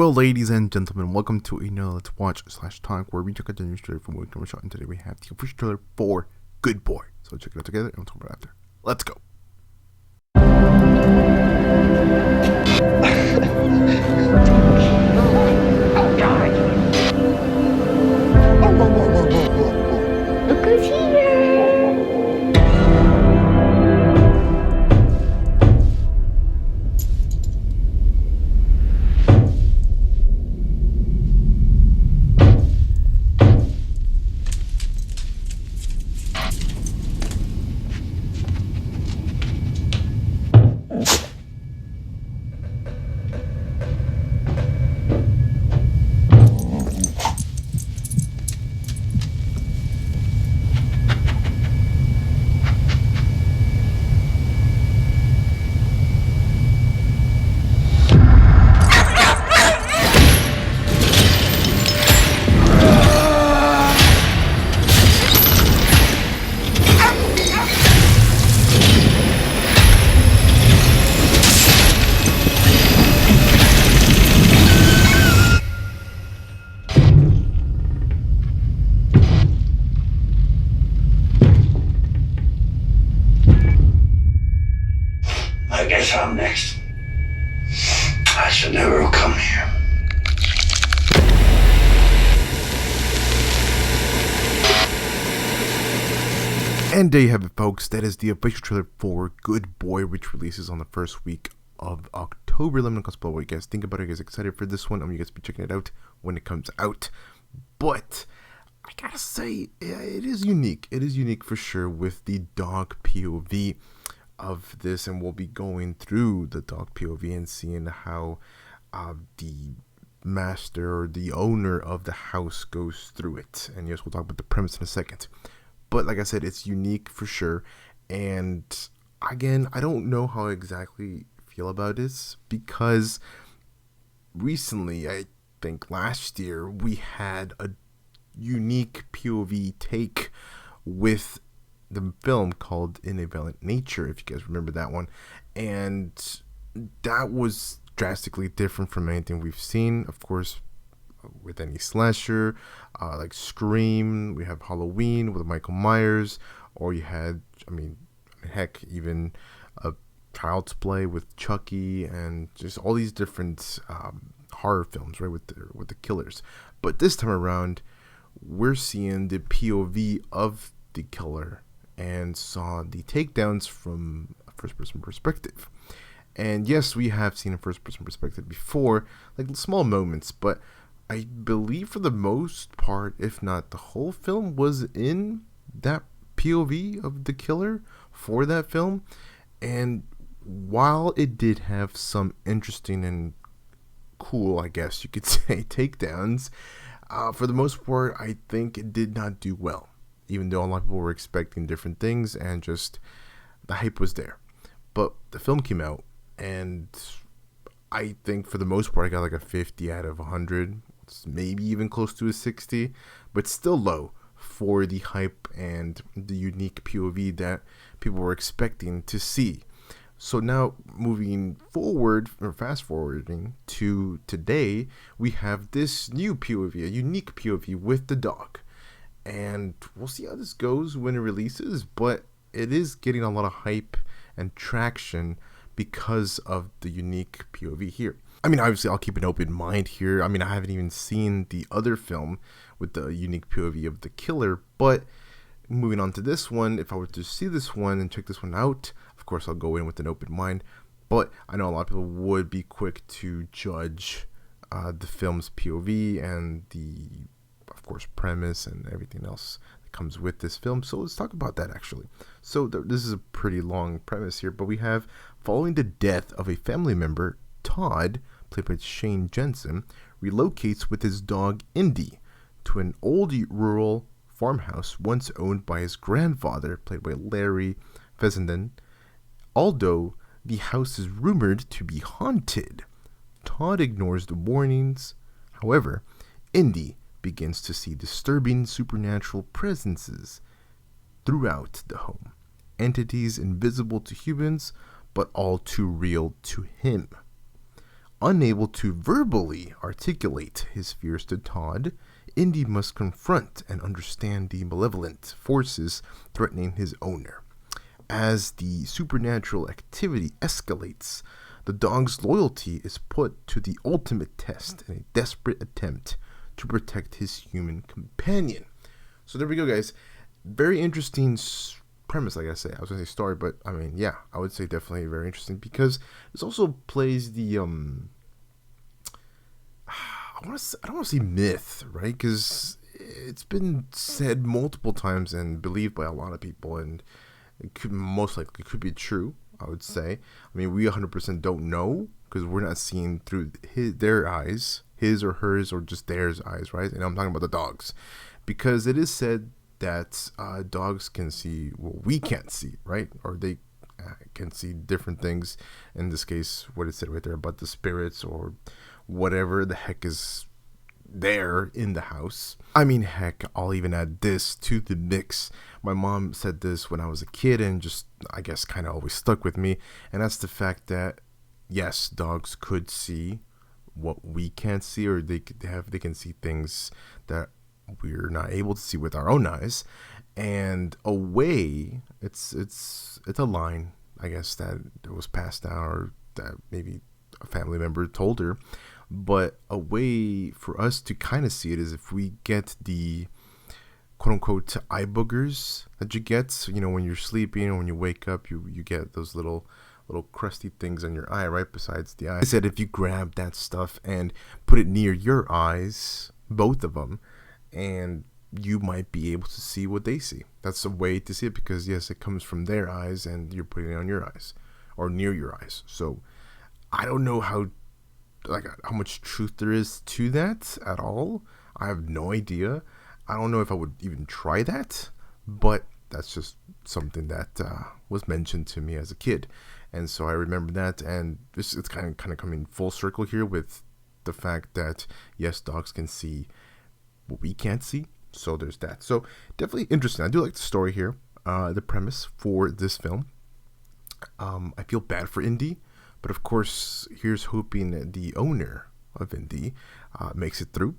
Well, ladies and gentlemen, welcome to another Let's Watch / Talk where we check out the new trailer for Welcome, and today we have the official trailer for Good Boy. So check it out together and we'll talk about it after. Let's go. Look who's here! I guess I'm next. I should never have come here. And there you have it, folks. That is the official trailer for Good Boy, which releases on the first week of October. Let me know what you guys think about it. Are you guys excited for this one? You guys be checking it out when it comes out. But I gotta say, it is unique. It is unique for sure with the dog POV of this, and we'll be going through the dog POV and seeing how the master or the owner of the house goes through it. And yes, we'll talk about the premise in a second. But like I said, it's unique for sure. And again, I don't know how I exactly feel about this because recently, I think last year, we had a unique POV take with the film called In a Violent Nature, if you guys remember that one. And that was drastically different from anything we've seen, of course, with any slasher, like Scream. We have Halloween with Michael Myers, or you had, heck, even a Child's Play with Chucky, and just all these different horror films, right, with the killers. But this time around, we're seeing the POV of the killer and saw the takedowns from a first-person perspective. And yes, we have seen a first-person perspective before, like small moments, but I believe for the most part, if not the whole film, was in that POV of the killer for that film. And while it did have some interesting and cool, I guess you could say, takedowns, for the most part, I think it did not do well. Even though a lot of people were expecting different things and just the hype was there. But the film came out, and I think for the most part I got like a 50 out of 100, maybe even close to a 60, but still low for the hype and the unique POV that people were expecting to see. So now moving forward, or fast forwarding to today, we have this new POV, a unique POV with the dog. And we'll see how this goes when it releases, but it is getting a lot of hype and traction because of the unique POV here. Obviously, I'll keep an open mind here. I haven't even seen the other film with the unique POV of the killer, but moving on to this one, if I were to see this one and check this one out, of course, I'll go in with an open mind. But I know a lot of people would be quick to judge the film's POV and the, of course, premise and everything else that comes with this film. So let's talk about that, actually. So this is a pretty long premise here, but we have, following the death of a family member, Todd, played by Shane Jensen, relocates with his dog Indy to an old rural farmhouse once owned by his grandfather, played by Larry Fessenden. Although the house is rumored to be haunted, Todd ignores the warnings. However, Indy begins to see disturbing supernatural presences throughout the home, entities invisible to humans but all too real to him. Unable to verbally articulate his fears to Todd, Indy must confront and understand the malevolent forces threatening his owner. As the supernatural activity escalates, the dog's loyalty is put to the ultimate test in a desperate attempt to protect his human companion. So there we go, guys. Very interesting premise, like I say. I was going to say story, but I mean, yeah, I would say definitely very interesting because this also plays the I don't want to say myth, right? Because it's been said multiple times and believed by a lot of people, and it could most likely could be true, I would say. I mean, we 100% don't know because we're not seeing through their eyes, his or hers, or just theirs eyes, right? And I'm talking about the dogs, because it is said that dogs can see what we can't see, right? Or they can see different things. In this case, what it said right there about the spirits or whatever the heck is there in the house. I mean, heck, I'll even add this to the mix. My mom said this when I was a kid and just, I guess, kind of always stuck with me. And that's the fact that, yes, dogs could see what we can't see, or they can see things that we're not able to see with our own eyes. And a way, it's a line, I guess, that was passed down, or that maybe a family member told her. But a way for us to kind of see it is if we get the quote-unquote eye boogers that you get. So, you know, when you're sleeping or when you wake up, you get those little crusty things on your eye, right besides the eye. I said if you grab that stuff and put it near your eyes, both of them, and you might be able to see what they see. That's a way to see it because, yes, it comes from their eyes and you're putting it on your eyes or near your eyes. So I don't know how much truth there is to that at all. I have no idea. I don't know if I would even try that, but that's just something that was mentioned to me as a kid, and so I remember that. And it's kind of coming full circle here with the fact that, yes, dogs can see what we can't see. So there's that. So definitely interesting. I do like the story here, the premise for this film. I feel bad for Indy. But of course, here's hoping that the owner of Indy makes it through.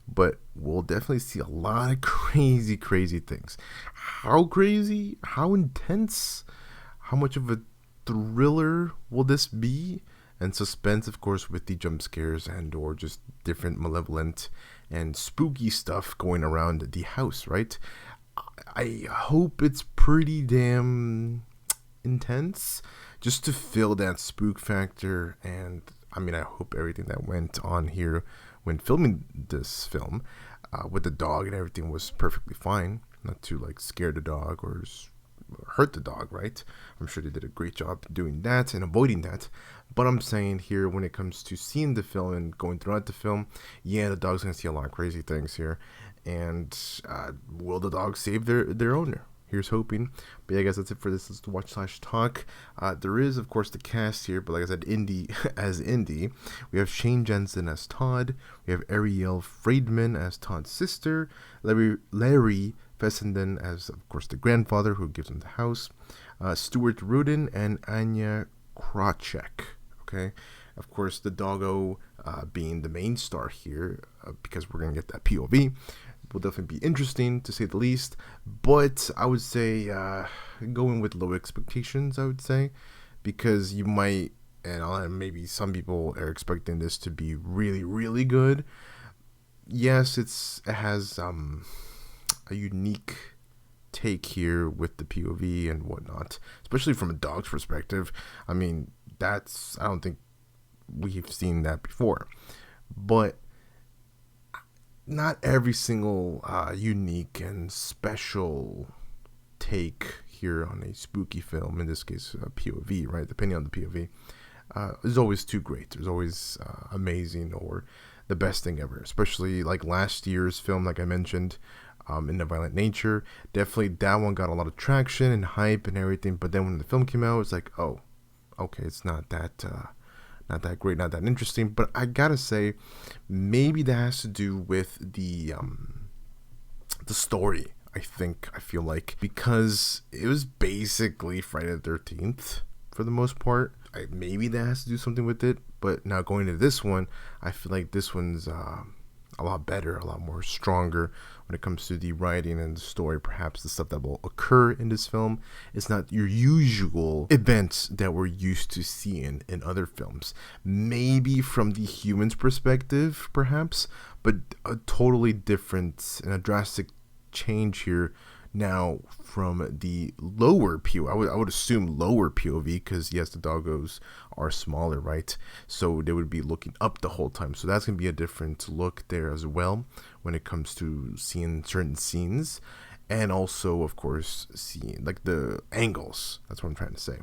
But we'll definitely see a lot of crazy things. How crazy? How intense? How much of a thriller will this be? And suspense, of course, with the jump scares and or just different malevolent and spooky stuff going around the house, right? I hope it's pretty damn intense, just to feel that spook factor. And I mean, I hope everything that went on here when filming this film with the dog and everything was perfectly fine, not to like scare the dog or hurt the dog, right? I'm sure they did a great job doing that and avoiding that. But I'm saying here, when it comes to seeing the film and going throughout the film, yeah, the dog's gonna see a lot of crazy things here. And will the dog save their owner? Here's hoping. But yeah, guys, that's it for this Let's Watch / Talk. There is, of course, the cast here, but like I said, Indy as Indy. We have Shane Jensen as Todd. We have Ariel Friedman as Todd's sister. Larry Fessenden as, of course, the grandfather who gives him the house. Stuart Rudin and Anya Krawczyk. Okay, of course, the doggo being the main star here because we're gonna get that POV. Will definitely be interesting to say the least, but I would say going with low expectations, I would say, because you might, and maybe some people are expecting this to be really good. Yes, it has a unique take here with the POV and whatnot, especially from a dog's perspective. I mean, I don't think we've seen that before, but not every single unique and special take here on a spooky film, in this case POV, right, depending on the POV, is always too great. There's always amazing or the best thing ever, especially like last year's film, like I mentioned, In the Violent Nature. Definitely that one got a lot of traction and hype and everything, but then when the film came out, it's like, oh, okay, it's not that great, not that interesting. But I gotta say, maybe that has to do with the story. I feel like, because it was basically Friday the 13th for the most part. Maybe that has to do something with it. But now going to this one, I feel like this one's a lot better, a lot more stronger when it comes to the writing and the story. Perhaps the stuff that will occur in this film is not your usual events that we're used to seeing in other films. Maybe from the human's perspective, perhaps, but a totally different and a drastic change here now from the lower POV. I would assume lower POV, because yes, the doggos are smaller, right? So they would be looking up the whole time. So that's going to be a different look there as well when it comes to seeing certain scenes. And also, of course, seeing like the angles. That's what I'm trying to say.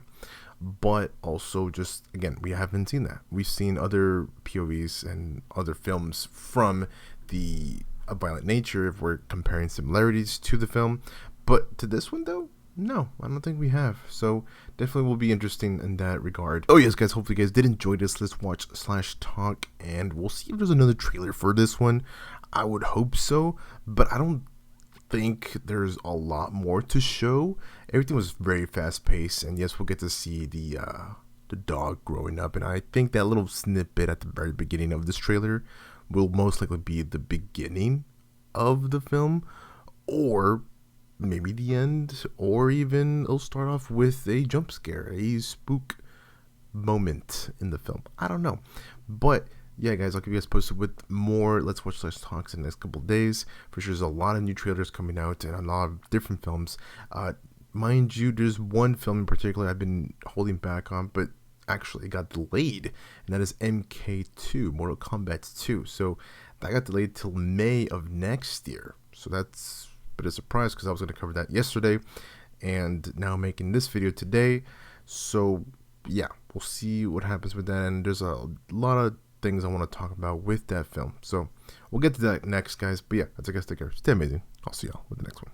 But also, just again, we haven't seen that. We've seen other POVs and other films from the a violent nature if we're comparing similarities to the film, but to this one though, no, I don't think we have. So definitely will be interesting in that regard. Oh yes, guys, hopefully you guys did enjoy this Let's Watch / Talk, and we'll see if there's another trailer for this one. I would hope so, but I don't think there's a lot more to show. Everything was very fast paced, and yes, we'll get to see the dog growing up, and I think that little snippet at the very beginning of this trailer will most likely be the beginning of the film, or maybe the end, or even it'll start off with a jump scare, a spook moment in the film. I don't know. But yeah, guys, I'll keep you guys posted with more Let's Watch / Talks in the next couple of days. For sure, there's a lot of new trailers coming out and a lot of different films. Mind you, there's one film in particular I've been holding back on, but actually it got delayed, and that is MK2, Mortal Kombat 2. So that got delayed till May of next year. So that's a bit of a surprise, because I was going to cover that yesterday, and now I'm making this video today. So yeah, we'll see what happens with that, and there's a lot of things I want to talk about with that film. So we'll get to that next, guys. But yeah, that's, I guess, take care. Stay amazing. I'll see y'all with the next one.